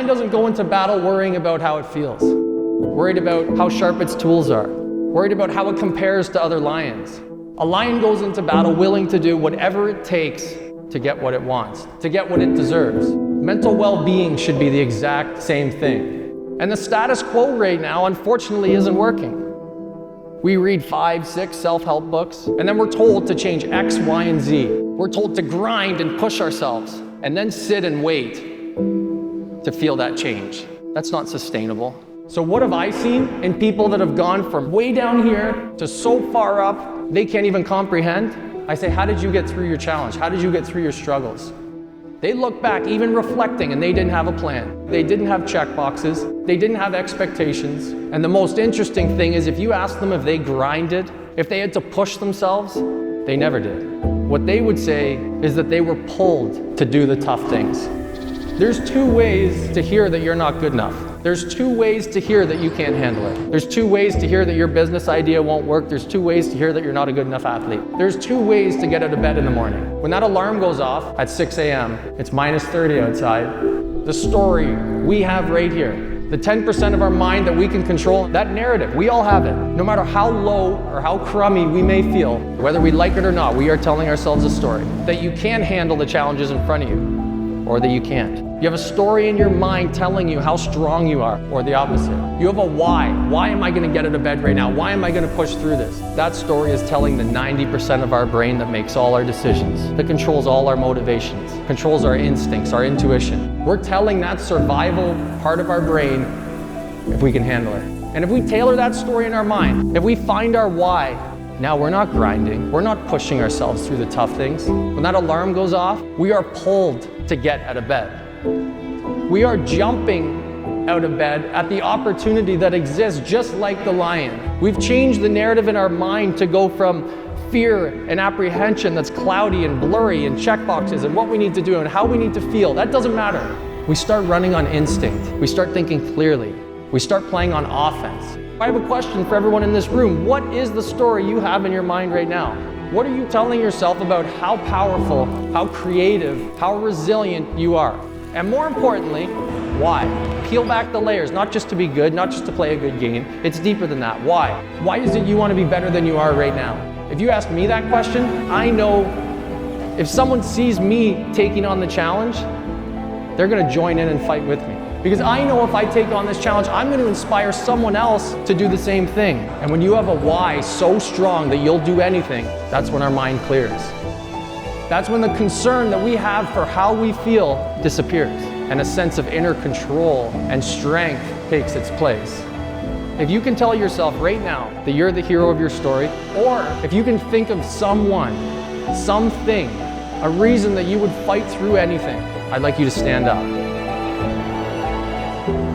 lion doesn't go into battle worrying about how it feels, worried about how sharp its tools are, worried about how it compares to other lions. A lion goes into battle willing to do whatever it takes to get what it wants, to get what it deserves. Mental well-being should be the exact same thing. And the status quo right now, unfortunately, isn't working. We read 5, 6 self-help books, and then we're told to change X, Y, and Z. We're told to grind and push ourselves, and then sit and wait to feel that change. That's not sustainable. So what have I seen in people that have gone from way down here to so far up, they can't even comprehend? I say, how did you get through your challenge? How did you get through your struggles? They look back, even reflecting, and they didn't have a plan. They didn't have check boxes. They didn't have expectations. And the most interesting thing is if you ask them if they grinded, if they had to push themselves, they never did. What they would say is that they were pulled to do the tough things. There's 2 ways to hear that you're not good enough. There's 2 ways to hear that you can't handle it. There's 2 ways to hear that your business idea won't work. There's 2 ways to hear that you're not a good enough athlete. There's 2 ways to get out of bed in the morning. When that alarm goes off at 6 a.m., it's -30 outside. The story we have right here, the 10% of our mind that we can control, that narrative, we all have it. No matter how low or how crummy we may feel, whether we like it or not, we are telling ourselves a story that you can handle the challenges in front of you, or that you can't. You have a story in your mind telling you how strong you are, or the opposite. You have a why. Why am I gonna get out of bed right now? Why am I gonna push through this? That story is telling the 90% of our brain that makes all our decisions, that controls all our motivations, controls our instincts, our intuition. We're telling that survival part of our brain if we can handle it. And if we tailor that story in our mind, if we find our why, now we're not grinding, we're not pushing ourselves through the tough things. When that alarm goes off, we are pulled to get out of bed. We are jumping out of bed at the opportunity that exists just like the lion. We've changed the narrative in our mind to go from fear and apprehension that's cloudy and blurry and checkboxes and what we need to do and how we need to feel. That doesn't matter. We start running on instinct. We start thinking clearly. We start playing on offense. I have a question for everyone in this room. What is the story you have in your mind right now? What are you telling yourself about how powerful, how creative, how resilient you are? And more importantly, why? Peel back the layers, not just to be good, not just to play a good game. It's deeper than that. Why? Why is it you want to be better than you are right now? If you ask me that question, I know if someone sees me taking on the challenge, they're going to join in and fight with me. Because I know if I take on this challenge, I'm going to inspire someone else to do the same thing. And when you have a why so strong that you'll do anything, that's when our mind clears. That's when the concern that we have for how we feel disappears, and a sense of inner control and strength takes its place. If you can tell yourself right now that you're the hero of your story, or if you can think of someone, something, a reason that you would fight through anything, I'd like you to stand up.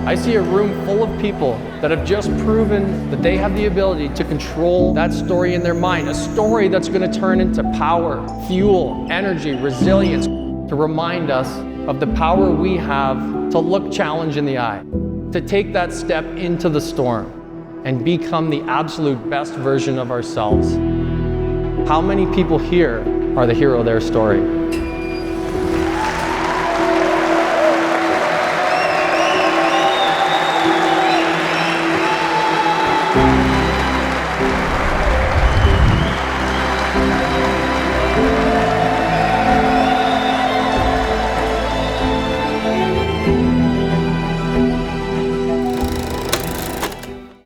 I see a room full of people that have just proven that they have the ability to control that story in their mind, a story that's going to turn into power, fuel, energy, resilience, to remind us of the power we have to look challenge in the eye, to take that step into the storm and become the absolute best version of ourselves. How many people here are the hero of their story?